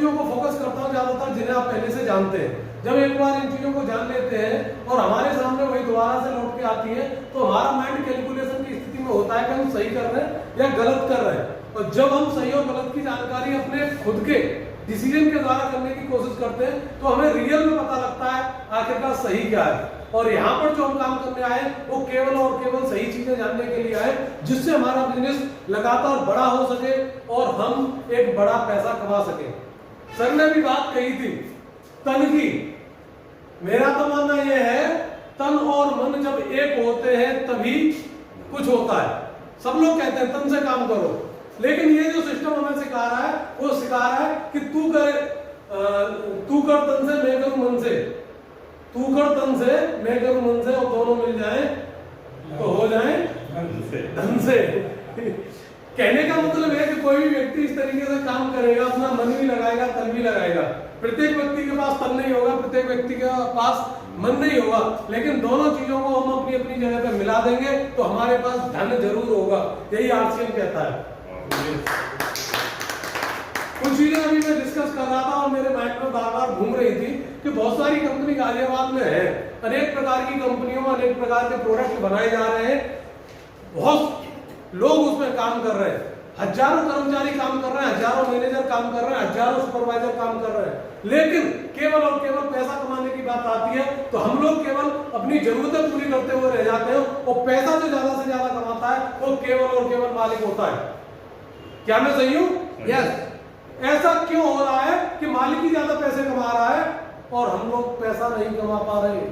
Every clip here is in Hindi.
चीजों को फोकस करता हूँ ज्यादातर जिन्हें आप पहले से जानते हैं। जब एक बार इन चीजों को जान लेते हैं और हमारे सामने वही दोबारा से लौट के आती है तो हमारा माइंड कैलकुलेशन की स्थिति में होता है कि हम सही कर रहे हैं या गलत कर रहे हैं। और जब हम सही और गलत की जानकारी अपने खुद के डिसीजन के द्वारा करने की कोशिश करते हैं तो हमें रियल में पता लगता है आखिरकार सही क्या है। और यहाँ पर जो हम काम करने आए वो केवल और केवल सही चीजें जानने के लिए आए जिससे हमारा बिजनेस लगातार बड़ा हो सके और हम एक बड़ा पैसा कमा सके। सर ने भी बात कही थी तन की। मेरा तो मानना यह है तन और मन जब एक होते हैं तभी कुछ होता है। सब लोग कहते हैं तन से काम करो, लेकिन ये जो सिस्टम हमें सिखा रहा है वो सिखा रहा है कि तू कर तन से मैं करूं मन से, तू कर तन से मैं करूं मन से, और दोनों मिल जाए तो हो जाए धन से। कहने का मतलब है कि कोई भी व्यक्ति इस तरीके से काम करेगा, अपना मन भी लगाएगा तन भी लगाएगा। प्रत्येक व्यक्ति के पास तन नहीं होगा, प्रत्येक व्यक्ति के पास मन नहीं होगा, लेकिन दोनों चीजों को हम अपनी अपनी जगह पे मिला देंगे तो हमारे पास धन जरूर होगा। यही आरसीएम कहता है। कुछ चीजें अभी मैं डिस्कस कर रहा था और मेरे माइंड में बार बार घूम रही थी कि बहुत सारी कंपनी गाजियाबाद में है, अनेक प्रकार की कंपनियों में अनेक प्रकार के प्रोडक्ट बनाए जा रहे हैं, बहुत लोग उसमें काम कर रहे हैं, हजारों कर्मचारी काम कर रहे हैं, हजारों मैनेजर काम कर रहे हैं, हजारों सुपरवाइजर काम कर रहे हैं, लेकिन केवल और केवल पैसा कमाने की बात आती है तो हम लोग केवल अपनी जरूरतें पूरी करते हुए रह जाते हैं और पैसा जो ज्यादा से ज्यादा कमाता है वो केवल और केवल मालिक होता है। क्या मैं सही हूं? यस। ऐसा क्यों हो रहा है कि मालिक ही ज्यादा पैसे कमा रहा है और हम लोग पैसा नहीं कमा पा रहे?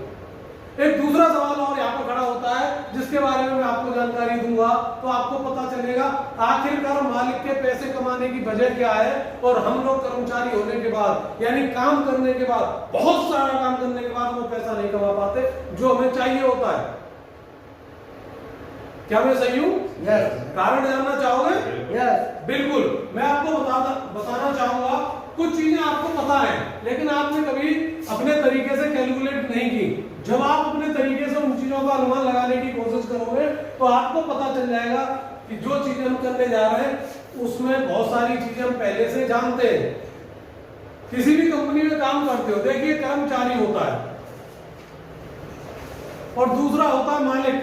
एक दूसरा सवाल और यहाँ पर खड़ा होता है जिसके बारे में मैं आपको जानकारी दूंगा तो आपको पता चलेगा आखिरकार मालिक के पैसे कमाने की वजह क्या है और हम लोग कर्मचारी होने के बाद यानी काम करने के बाद, बहुत सारा काम करने के बाद वो पैसा नहीं कमा पाते जो हमें चाहिए होता है। क्या मैं सही हूँ? यस। कारण जानना चाहोगे? यस। बिल्कुल। मैं आपको बताना चाहूंगा, कुछ चीजें आपको पता है लेकिन आपने कभी अपने तरीके से कैलकुलेट नहीं की। जब आप अपने तरीके से उन चीजों का अनुमान लगाने की कोशिश करोगे तो आपको पता चल जाएगा कि जो चीजें हम करने जा रहे हैं उसमें बहुत सारी चीजें हम पहले से जानते हैं। किसी भी कंपनी में काम करते हो, देखिए कर्मचारी होता है और दूसरा होता है मालिक।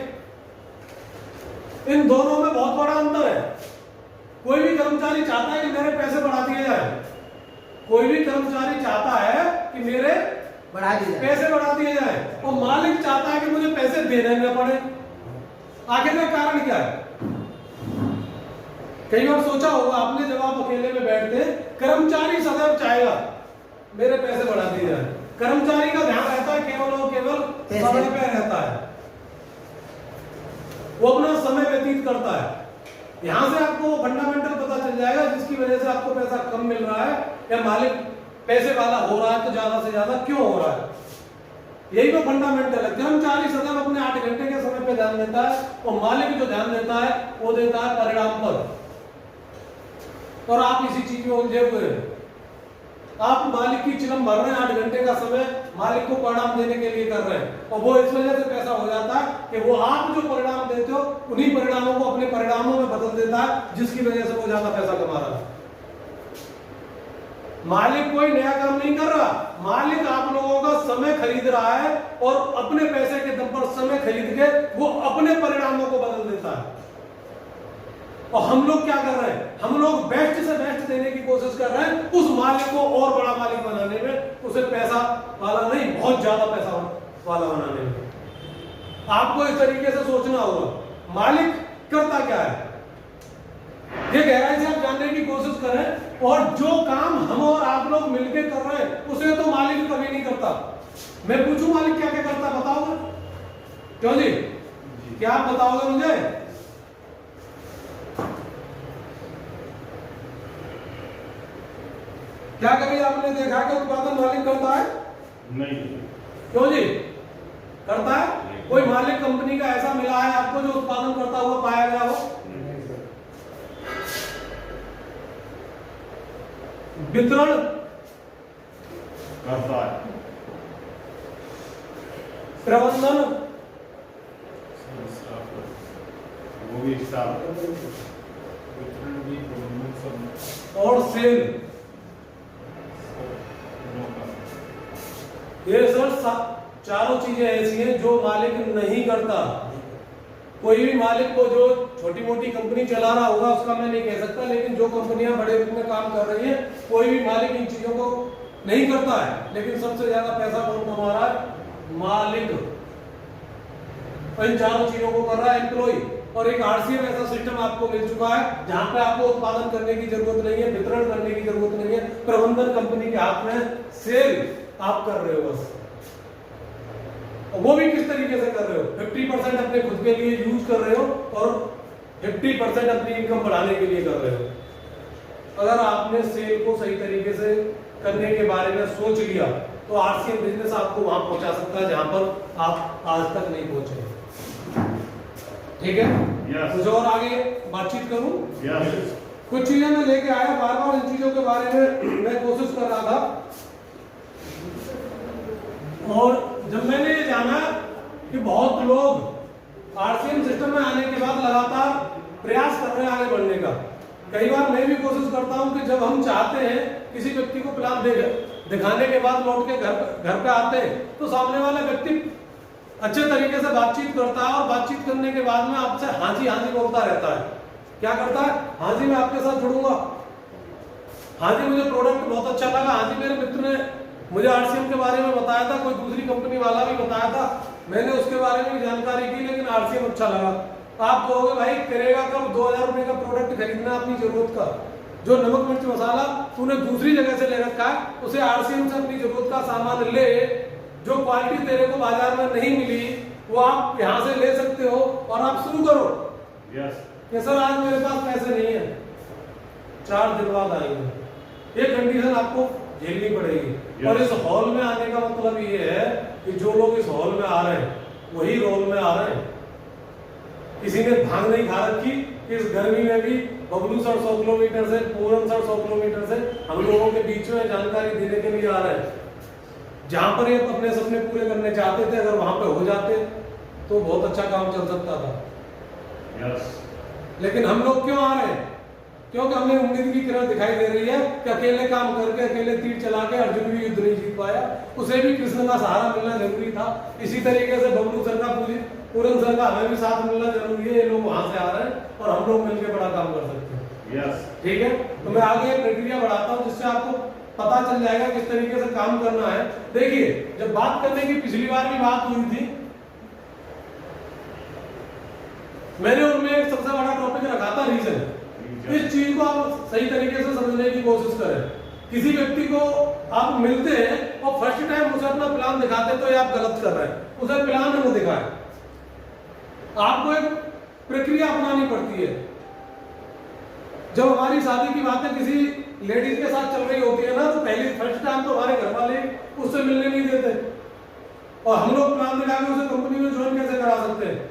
इन दोनों में बहुत बड़ा अंतर है। कोई भी कर्मचारी चाहता है कि मेरे पैसे बढ़ा दिए जाए, कोई भी कर्मचारी चाहता है कि मेरे पैसे बढ़ा दिए जाए और मालिक चाहता है कि मुझे पैसे देने न पड़े। आखिर का कारण क्या है? कई बार सोचा होगा आपने, जब आप अकेले में बैठते हैं, कर्मचारी सदैव चाहेगा मेरे पैसे बढ़ा दिए जाए। कर्मचारी का ध्यान रहता है केवल और केवल समय पे रहता है, वो अपना समय व्यतीत करता है। यहां से आपको वो फंडामेंटल पता चल जाएगा जिसकी वजह से आपको पैसा कम मिल रहा है या मालिक पैसे वाला हो रहा है तो ज्यादा से ज्यादा क्यों हो रहा है। यही वो फंडामेंटल है। कर्मचारी सदैव अपने 8 घंटे के समय पे ध्यान देता है और मालिक जो ध्यान देता है वो देता है परिणाम पर। और आप इसी चीज में उलझे हुए हैं। आप मालिक की चिलम भर रहे हैं, 8 घंटे का समय मालिक को परिणाम देने के लिए कर रहे हैं और वो इस वजह से पैसा हो जाता है कि वो आप जो परिणाम देते हो उन्हीं परिणामों को अपने परिणामों में बदल देता है जिसकी वजह से वो ज्यादा पैसा कमा रहा है। मालिक कोई नया काम नहीं कर रहा, मालिक आप लोगों का समय खरीद रहा है और अपने पैसे के दम पर समय खरीद के वो अपने परिणामों को बदल देता है। और हम लोग क्या कर रहे हैं? हम लोग बेस्ट से बेस्ट देने की कोशिश कर रहे हैं उस मालिक को और बड़ा मालिक बनाने में, उसे पैसा वाला नहीं बहुत ज्यादा पैसा वाला बनाने में। आपको इस तरीके से सोचना होगा मालिक करता क्या है, ये गहराई से आप जानने की कोशिश करें। और जो काम हम और आप लोग मिलकर कर रहे हैं उसे तो मालिक कभी नहीं करता। मैं पूछूं मालिक क्या क्या करता, बताओगे? क्यों जी, क्या आप बताओगे मुझे? क्या कभी आपने देखा कि उत्पादन मालिक करता है? नहीं। क्यों जी, करता है? कोई मालिक कंपनी का ऐसा मिला है आपको जो उत्पादन करता हुआ पाया गया हो? वितरण करता है, प्रबंधन वो भी हिसाब, वितरण भी, प्रबंधन सब, और सेल ये सर चारों चीजें ऐसी हैं जो मालिक नहीं करता। कोई भी मालिक को जो छोटी मोटी कंपनी चला रहा होगा उसका मैं नहीं कह सकता, लेकिन जो कंपनियां बड़े रूप में काम कर रही हैं कोई भी मालिक इन चीजों को नहीं करता है। लेकिन सबसे ज्यादा पैसा कौन कमा रहा है? मालिक। इन चारों चीजों को कर रहा है एम्प्लॉय। और एक आरसीएम ऐसा सिस्टम आपको मिल चुका है जहां पे आपको उत्पादन करने की जरूरत नहीं है, वितरण करने की जरूरत नहीं है, प्रबंधन कंपनी के हाथ में, सेल आप कर रहे हो बस। वो भी किस तरीके से कर रहे हो? 50% अपने खुद के लिए यूज कर रहे हो और 50% अपनी इनकम बढ़ाने के लिए कर रहे हो। अगर आपने सेल को सही तरीके से करने के बारे में सोच लिया तो आरसीएम बिजनेस आपको वहां पहुंचा सकता है जहां पर आप आज तक नहीं पहुंचे। ठीक है? Yes. कुछ और आगे बातचीत करूं? Yes. कुछ चीजें मैं लेके आया, बार बार इन चीजों के बारे में मैं कोशिश कर रहा था। और जब मैंने ये जाना कि बहुत लोग आरसीएम सिस्टम में आने के बाद लगातार प्रयास कर रहे हैं आगे बढ़ने का, कई बार मैं भी कोशिश करता हूं कि जब हम चाहते हैं किसी व्यक्ति को प्लान दिखाने के बाद लौट के घर पे आते हैं तो सामने वाला व्यक्ति अच्छे तरीके से बातचीत करता है और बातचीत करने के बाद में आपसे हाँ जी बोलता रहता है। क्या करता है? हाँ जी मैं आपके साथ जुड़ूंगा, हाँ जी मुझे प्रोडक्ट बहुत अच्छा लगा, हाँ जी मेरे मित्र ने मुझे आरसीएम के बारे में बताया था, कोई दूसरी कंपनी वाला भी बताया था, मैंने उसके बारे में भी जानकारी की, लेकिन आरसीएम अच्छा लगा। आप कहोगे भाई करेगा कब? 2000 रुपए का प्रोडक्ट खरीदना अपनी जरूरत का, जो नमक मिर्च मसाला तूने दूसरी जगह से ले रखा है उसे आरसीएम से अपनी जरूरत का सामान ले, जो क्वालिटी तेरे को बाजार में नहीं मिली वो आप यहाँ से ले सकते हो और आप शुरू करो। Yes. कि सर आज मेरे पास पैसे नहीं है, 4 दिन बाद आएंगे, ये कंडीशन आपको झेलनी पड़ेगी। Yes. और इस हॉल में आने का मतलब ये है कि जो लोग इस हॉल में आ रहे हैं वही रोल में आ रहे हैं। किसी ने भांग नहीं खा रखी कि इस गर्मी में भी बबलू सर 100 किलोमीटर से, पूरन सर 100 किलोमीटर से हम लोगों के बीच में जानकारी देने के लिए आ रहे हैं। जहां पर ये अपने सपने पूरे करने चाहते थे, अगर वहां पे हो जाते तो बहुत अच्छा काम चल सकता था। Yes. लेकिन हम लोग क्यों आ रहे हैं? क्योंकि हमें उम्मीद की किरण दिखाई दे रही है कि अकेले काम करके, अकेले तीर चला के अर्जुन भी युद्ध नहीं जीत पाया, उसे भी कृष्ण का सहारा मिलना जरूरी था। इसी तरीके से बबलू सर का, पूरन सर का हमें भी साथ मिलना जरूरी है। ये लोग वहां से आ रहे हैं और हम लोग मिलकर बड़ा काम कर सकते हैं। Yes. ठीक है? तो मैं आगे प्रक्रिया बढ़ाता हूँ जिससे आपको पता चल जाएगा किस तरीके से काम करना है। देखिए, जब बात करने की पिछली बार भी बात हुई थी, मैंने उनमें एक सबसे बड़ा टॉपिक रखा था रीजन। इस चीज को आप सही तरीके से समझने की कोशिश करें। किसी व्यक्ति को आप मिलते हैं और फर्स्ट टाइम उसे अपना प्लान दिखाते तो ये आप गलत कर रहे हैं। उसे प्लान न दिखाएं, आपको एक प्रक्रिया अपनानी पड़ती है। जब हमारी शादी की बातें किसी लेडीज के साथ चल रही होती है ना, तो पहली फर्स्ट टाइम तो हमारे घर वाले उससे मिलने नहीं देते और हम लोग प्लान दिखा के उसे कंपनी में ज्वाइन कैसे करा सकते हैं?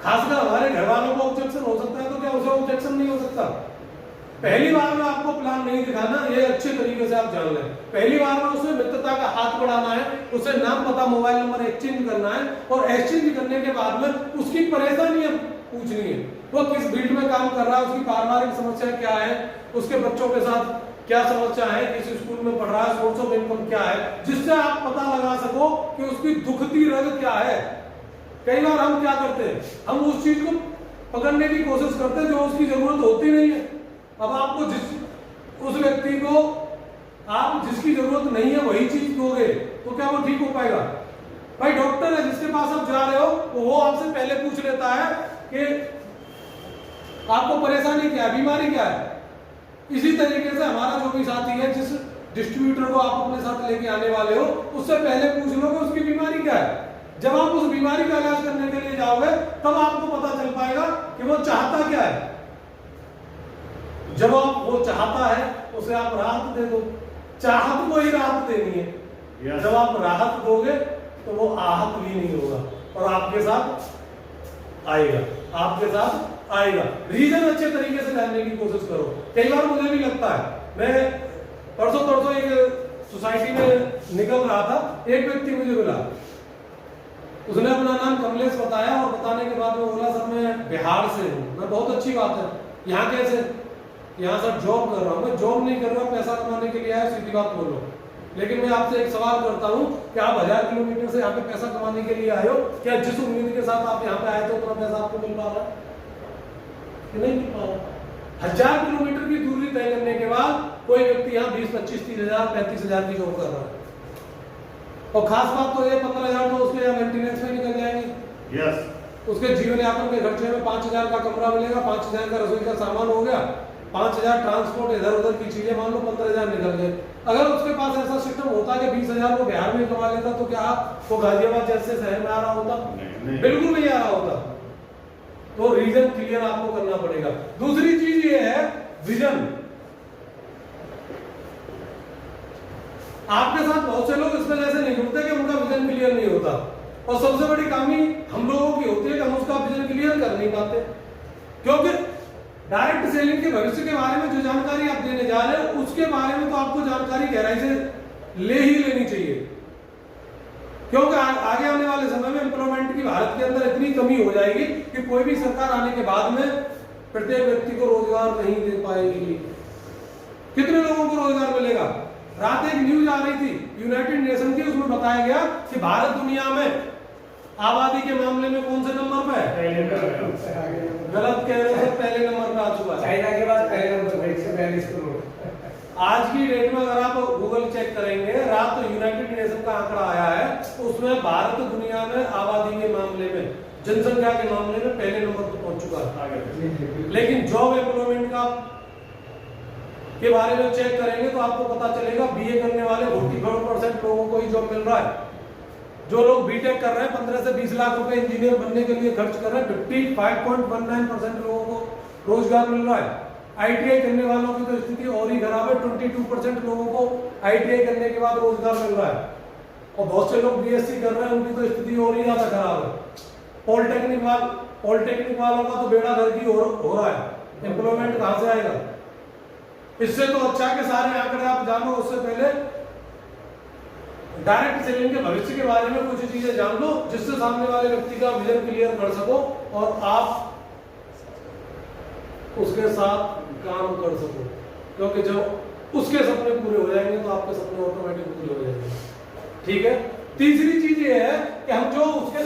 खासकर हमारे घर वालों को ऑब्जेक्शन हो सकता है, तो क्या उसे ऑब्जेक्शन नहीं हो सकता? पहली बार में आपको प्लान नहीं दिखाना, ये अच्छे तरीके से आप जान लें। पहली बार में उसे मित्रता का हाथ बढ़ाना है, उसे नाम पता मोबाइल नंबर एक्सचेंज करना है और एक्सचेंज करने के बाद में उसकी परेशानियां पूछनी है। वो किस फील्ड में काम कर रहा है, उसकी पारिवारिक समस्या क्या है, उसके बच्चों के साथ क्या समस्या है, किस स्कूल में पढ़ रहा है, सोर्स ऑफ इनकम क्या है, जिससे आप पता लगा सको कि उसकी दुखती रग क्या है। कई बार हम क्या करते हैं, हम उस चीज को पकड़ने की कोशिश करते हैं जो उसकी जरूरत होती नहीं है। अब आपको उस व्यक्ति को आप जिसकी जरूरत नहीं है वही चीज दोगे तो क्या वो ठीक हो पाएगा? भाई डॉक्टर है जिसके पास आप जा रहे हो, वो आपसे पहले पूछ लेता है कि आपको परेशानी क्या है, बीमारी क्या है। इसी तरीके से हमारा जो भी साथी है, जिस डिस्ट्रीब्यूटर को आप अपने साथ लेके आने वाले हो, उससे पहले पूछ लो कि उसकी बीमारी क्या है। जब आप उस बीमारी का इलाज करने के लिए जाओगे तब आपको पता चल पाएगा कि वो चाहता क्या है। जब आप वो चाहता है उसे आप राहत दे दो, चाहत को ही राहत देनी है। Yes. जब आप राहत दोगे तो वो आहत भी नहीं होगा और आपके साथ आएगा, आपके साथ आएगा। रीजन अच्छे तरीके से जानने की कोशिश करो। कई बार मुझे भी लगता है, मैं परसों एक सोसाइटी में निकल रहा था, एक व्यक्ति मुझे मिला, उसने अपना नाम कमलेश बताया और बताने के बाद वो बोला सर मैं बिहार से हूँ। मैं बहुत अच्छी बात है, यहाँ कैसे? यहाँ सर जॉब कर रहा हूँ। मैं जॉब नहीं कर रहा, पैसा कमाने के लिए आया, सीधी बात बोलो। लेकिन मैं आपसे एक सवाल करता हूं कि आप 1000 किलोमीटर से यहाँ पे पैसा कमाने के लिए आए हो, क्या जिस उम्मीद के साथ आप यहाँ पे आए थे उतना पैसा आपको मिल पा रहा है कि नहीं मिल पा रहा? 1000 किलोमीटर की दूरी तय करने के बाद कोई व्यक्ति यहाँ 20, 25, 30,000, 35,000 की जॉब कर रहा है, और खास बात तो ये 15,000 तो उसके यहाँ मेंटेनेंस में निकल जाएंगे। यस। उसके जीवन यापन के खर्चे में 5,000 का कमरा मिलेगा, 5,000 का रसोई का सामान हो गया, 5,000 ट्रांसपोर्ट इधर उधर की चीजें, मान लो 15,000 निकल गए। अगर उसके पास ऐसा सिस्टम होता कि 20,000 वो बिहार में कमा लेता तो क्या वो गाजियाबाद जैसे शहर में आ रहा होता? बिल्कुल नहीं आ रहा होता। तो रीजन क्लियर आपको करना पड़ेगा। दूसरी चीज ये है विजन। आपके साथ बहुत से लोग इस वजह से नहीं जुड़ते कि उनका विजन क्लियर नहीं होता, और सबसे बड़ी कमी हम लोगों की होती है कि हम उसका विजन क्लियर कर नहीं पाते, क्योंकि डायरेक्ट सेलिंग के भविष्य के बारे में जो जानकारी आप देने जा रहे हो उसके बारे में तो आपको जानकारी गहराई से ले ही लेनी चाहिए, क्योंकि आगे आने वाले समय में एम्प्लॉयमेंट की भारत के अंदर इतनी कमी हो जाएगी कि कोई भी सरकार आने के बाद में प्रत्येक व्यक्ति को रोजगार नहीं दे पाएगी। कितने लोगों को रोजगार मिलेगा? रात एक न्यूज आ रही थी यूनाइटेड नेशन की, उसमें बताया गया कि भारत दुनिया में आबादी के मामले में कौन से नंबर पे है? गलत कह रहे हो, पहले नंबर पे आ चुका है। चाइना के बाद पहले नंबर पे 142 करोड़। आज की डेट में अगर आप गूगल चेक करेंगे, रात यूनाइटेड नेशन का आंकड़ा आया है, उसमें भारत दुनिया में आबादी के मामले में, जनसंख्या के मामले में पहले नंबर पर पहुंच चुका है। लेकिन जॉब एम्प्लॉयमेंट का के बारे में चेक करेंगे तो आपको पता चलेगा बीए करने वाले 44% लोगों को ही जॉब मिल रहा है। जो लोग बीटेक कर रहे हैं 15 से 20 लाख रुपए इंजीनियर बनने के लिए खर्च कर रहे हैं, 55.19% लोगों को रोजगार मिल रहा है। आईटीआई करने वालों की तो स्थिति और ही खराब है, 22% लोगों को आईटीआई करने के बाद रोजगार मिल रहा है, और बहुत से लोग बीएससी कर रहे हैं, उनकी तो स्थिति और ही ज्यादा खराब है। पॉलिटेक्निक वालों का तो बेड़ा गर्क ही हो रहा है, एम्प्लॉयमेंट कहां से आएगा? इससे तो अच्छा कि सारे आंकड़े आप जानो, उससे पहले डायरेक्ट सेलिंग के भविष्य के बारे में कुछ चीजें जान लो, जिससे सामने वाले व्यक्ति का विजन क्लियर कर सको और आप उसके साथ काम कर सको, क्योंकि जब उसके सपने पूरे हो जाएंगे तो आपके सपने ऑटोमेटिक पूरे हो जाएंगे। ठीक है। तीसरी चीज ये है कि हम जो उसके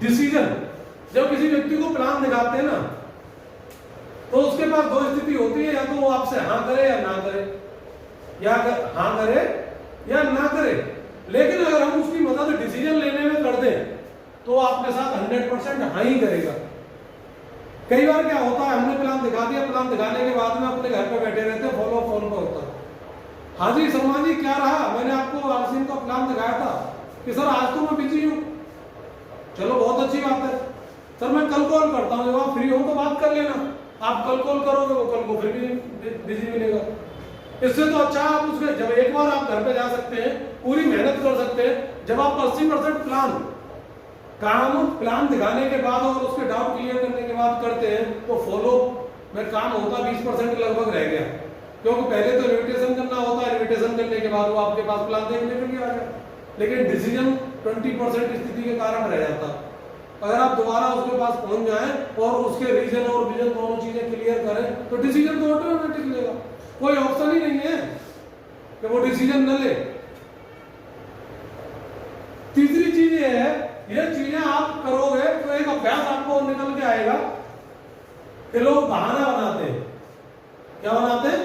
डिसीजन, जब किसी व्यक्ति को प्लान दिखाते हैं ना, तो उसके पास दो स्थिति होती है, या तो वो आपसे हाँ करे या ना करे, या हाँ करे या ना करे। लेकिन अगर हम उसकी मदद डिसीजन लेने में कर दें तो आपके साथ 100% हाँ ही करेगा। कई बार क्या होता है, हमने प्लान दिखा दिया, प्लान दिखाने के बाद में अपने घर पे बैठे रहते, फॉलो फोन पर होता है, हाँ जी शर्मा जी क्या रहा, मैंने आपको आरसीएम का प्लान दिखाया था कि सर आज तो मैं बिजी हूँ। चलो बहुत अच्छी बात है सर, मैं कल कॉल करता हूँ, जब आप फ्री हो तो बात कर लेना। आप कल कॉल करोगे, वो कल को फिर भी बिजी मिलेगा। इससे तो अच्छा आप उसके, जब एक बार आप घर पे जा सकते हैं, पूरी मेहनत कर सकते हैं, जब आप 80% प्लान दिखाने के बाद और उसके डाउट क्लियर करने के बाद करते हैं तो फॉलो में काम होता 20% लगभग रह गया, क्योंकि पहले तो इन्विटेशन करना होता है, इन्विटेशन करने के बाद वो आपके पास प्लान देखने के लिए आ गया, लेकिन डिसीजन 20% स्थिति के कारण रह जाता। अगर आप दोबारा उसके पास पहुंच जाएं और उसके रीजन और विजन दोनों चीजें क्लियर करें तो डिसीजन तो ऑटोमेटिक लेगा, कोई ऑप्शन ही नहीं है कि वो डिसीजन न ले। तीसरी चीज ये है, ये चीजें आप करोगे तो एक अभ्यास आपको निकल के आएगा कि लोग बहाना बनाते हैं। क्या बनाते हैं?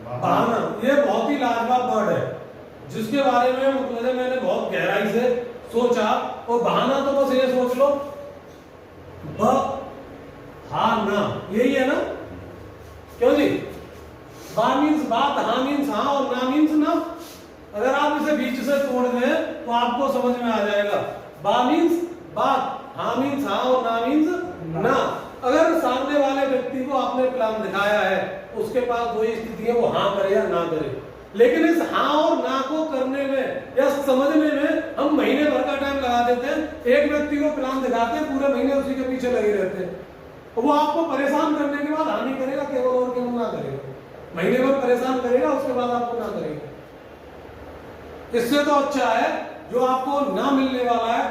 बहाना। ये बहुत ही लाजवाब वर्ड है जिसके बारे में मतलब मैंने बहुत गहराई से सोचा, और बहाना तो बस ये सोच लो, बहाना यही है ना, क्यों जी? बा मीन्स बात, हा मीन्स हाँ और ना मीन्स ना। अगर आप इसे बीच से तोड़ दें तो आपको समझ में आ जाएगा। बा मीन्स बात, हा मीन्स हाँ और ना मीन्स ना। अगर सामने वाले व्यक्ति को आपने प्लान दिखाया है, उसके पास दो ही स्थिति है, वो हाँ करे या ना करे, लेकिन इस हाँ और ना को करने में या समझने में हम महीने भर का टाइम लगा देते हैं। एक व्यक्ति को प्लान दिखाते हैं, पूरे महीने उसी के पीछे लगे रहते हैं, वो आपको परेशान करने के बाद हाँ नहीं करेगा, केवल और केवल ना करेगा, महीने भर परेशान करेगा, उसके बाद आपको ना करेगा। इससे तो अच्छा है जो आपको ना मिलने वाला है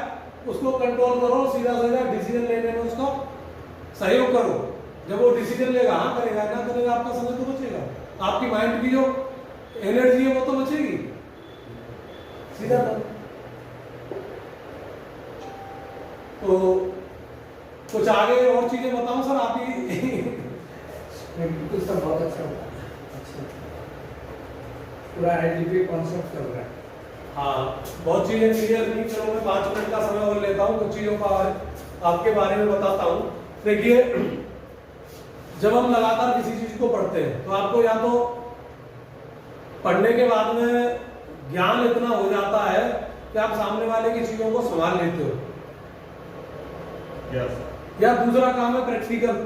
उसको कंट्रोल करो, सीधा सीधा डिसीजन लेने में उसको सहयोग करो। जब वो डिसीजन लेगा, हाँ करेगा ना करेगा, आपका समय तो बचेगा, आपकी माइंड की जो एनर्जी है वो तो बचेगी। सीधा था। तो कुछ आगे और चीजें बताऊं सर आप ही? तो सब बहुत अच्छा होता है। पूरा आईडीपी कॉन्सेप्ट चल रहा है। हाँ, बहुत चीजें क्लियर नहीं, चलो मैं 5 मिनट का समय और लेता हूँ, कुछ चीजों का आपके बारे में बताता हूँ। देखिए, जब हम लगातार किसी चीज को पढ़ते हैं तो आपको या तो पढ़ने के बाद में ज्ञान इतना हो जाता है कि आप सामने वाले की चीजों को संभाल लेते हो, Yes. या दूसरा काम है प्रैक्टिकल।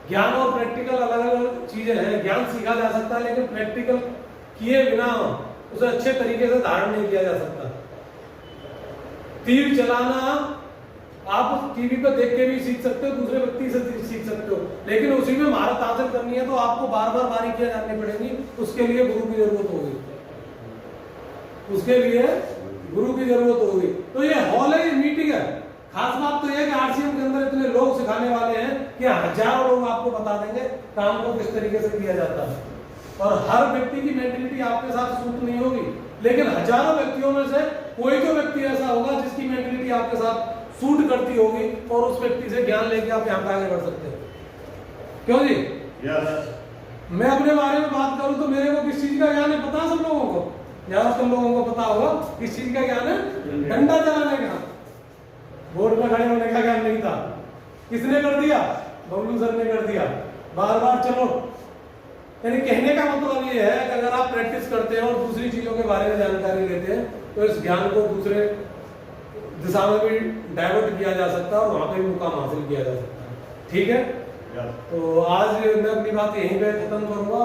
ज्ञान और प्रैक्टिकल अलग अलग चीजें हैं। ज्ञान सीखा जा सकता है लेकिन प्रैक्टिकल किए बिना उसे अच्छे तरीके से धारण नहीं किया जा सकता। तीर चलाना आप टीवी पे देख के भी सीख सकते हो, दूसरे व्यक्ति से सीख सकते हो, लेकिन उसी में महारत हासिल करनी है तो आपको बार बार बारीकियां जाननी पड़ेंगी। उसके लिए गुरु की जरूरत होगी, उसके लिए गुरु की जरूरत होगी। तो ये हॉल है, ये मीटिंग है। खास बात तो यह है कि आरसीएम के अंदर इतने लोग सिखाने वाले हैं कि हजारों लोग आपको बता देंगे काम को किस तरीके से किया जाता है, और हर व्यक्ति की मेंटलिटी आपके साथ सूट नहीं होगी, लेकिन हजारों व्यक्तियों में से कोई तो व्यक्ति ऐसा होगा जिसकी मेंटलिटी आपके साथ सूट करती होगी और उस व्यक्ति से ज्ञान लेके आप यहाँ पे आगे बढ़ सकते हैं। क्यों जी? Yes. मैं अपने बारे में बात करूं तो मेरे को किस चीज का ज्ञान है पता है सब लोगों को? ज्यादातर लोगों को पता होगा किस चीज का ज्ञान है? डंडा चलाने का। बोर्ड में खड़े होने का ज्ञान नहीं था। किसने कर दिया? बबलू सर ने कर दिया। बार बार चलो, यानी कहने का मतलब ये है कि अगर आप प्रैक्टिस करते हैं और दूसरी चीजों के बारे में जानकारी लेते हैं तो इस ज्ञान को दूसरे दिशा में भी डाइवर्ट किया जा सकता है और वहां पे भी मुकाम हासिल किया जा सकता है। ठीक है? Yes. तो आज मैं अपनी बात यहीं पे खत्म करूंगा।